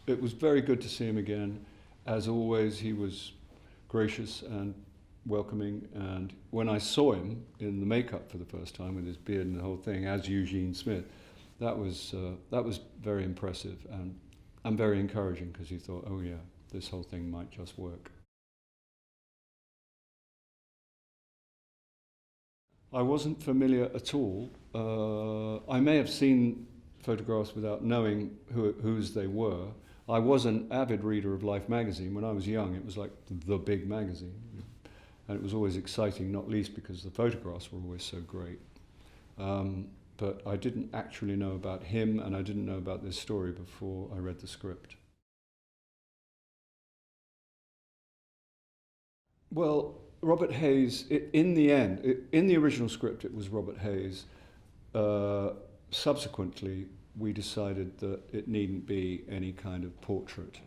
it was very good to see him again. As always, he was gracious and welcoming, and when I saw him in the makeup for the first time with his beard and the whole thing as Eugene Smith, that was very impressive and very encouraging, because he thought, oh yeah, this whole thing might just work. I wasn't familiar at all. I may have seen photographs without knowing whose they were. I was an avid reader of Life magazine. When I was young, it was like the big magazine. And it was always exciting, not least because the photographs were always so great. But I didn't actually know about him, and I didn't know about this story before I read the script. Well, Robert Hayes, in the end, in the original script it was Robert Hayes. Subsequently, we decided that it needn't be any kind of portrait,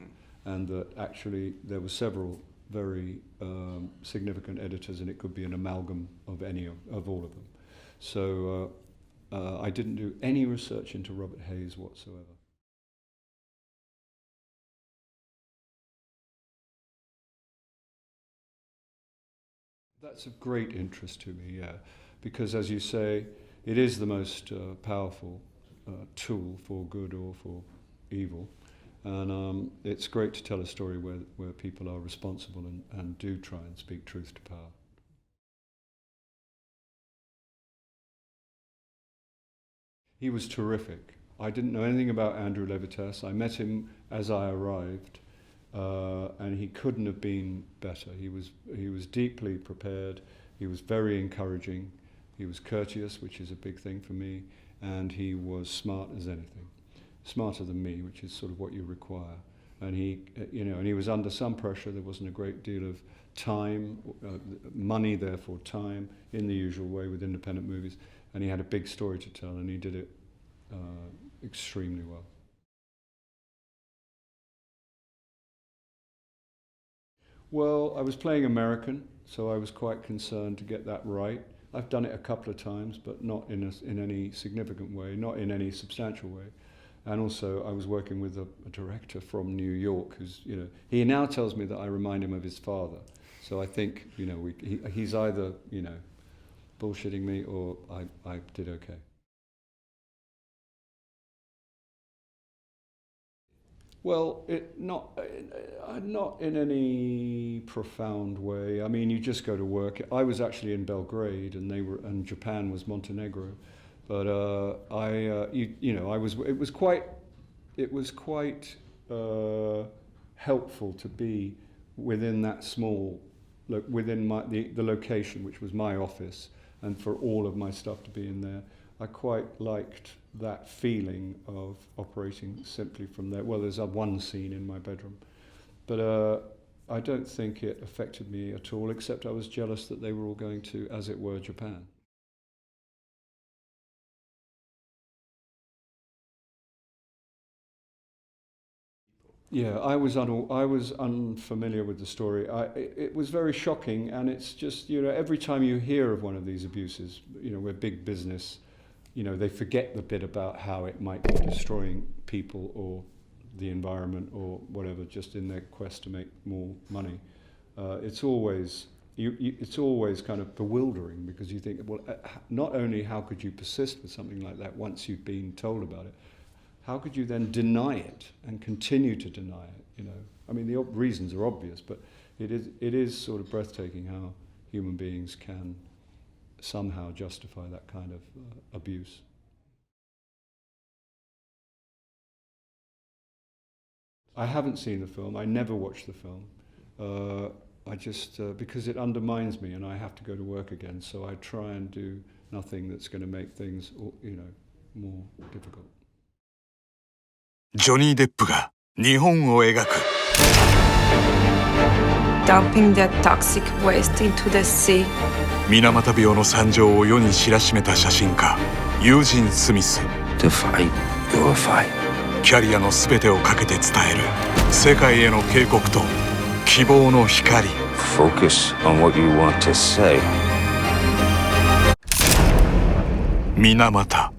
and that actually there were several very significant editors, and it could be an amalgam of all of them. So I didn't do any research into Robert Hayes whatsoever. That's of great interest to me, yeah, because as you say, it is the most powerful tool for good or for evil, and it's great to tell a story where people are responsible and do try and speak truth to power. He was terrific. I didn't know anything about Andrew Levitas. I met him as I arrived, and he couldn't have been better. He was deeply prepared. He was very encouraging. He was courteous, which is a big thing for me, and he was smart as anything, smarter than me, which is sort of what you require. And he was under some pressure. There wasn't a great deal of time, money, therefore time, in the usual way with independent movies. And he had a big story to tell, and he did it extremely well. Well, I was playing American, so I was quite concerned to get that right. I've done it a couple of times, but not in any significant way, not in any substantial way. And also, I was working with a director from New York, who's, he now tells me that I remind him of his father. So I think, he's either, bullshitting me, or I did okay. Well, not in any profound way. I mean, you just go to work. I was actually in Belgrade, and Japan was Montenegro, but it was quite helpful to be within that small, within the location, which was my office, and for all of my stuff to be in there. I quite liked that feeling of operating simply from there. Well, there's one scene in my bedroom, but I don't think it affected me at all, except I was jealous that they were all going to, as it were, Japan. Yeah, I was unfamiliar with the story. It was very shocking, and it's just, every time you hear of one of these abuses, where big business, they forget the bit about how it might be destroying people or the environment or whatever, just in their quest to make more money. It's always kind of bewildering, because you think, well, not only how could you persist with something like that once you've been told about it, how could you then deny it and continue to deny it? I mean, the reasons are obvious, but it is sort of breathtaking how human beings can somehow justify that kind of abuse. I haven't seen the film. I never watch the film. I just because it undermines me, and I have to go to work again. So I try and do nothing that's going to make things, more difficult. ジョニー・デップが日本を描く Dumping that toxic waste into the sea. 水俣病の惨状を世に知らしめた写真家ユージン・スミス。 To fight your fight. キャリアのすべてをかけて伝える世界への警告と希望の光。 Focus on what you want to say. 水俣。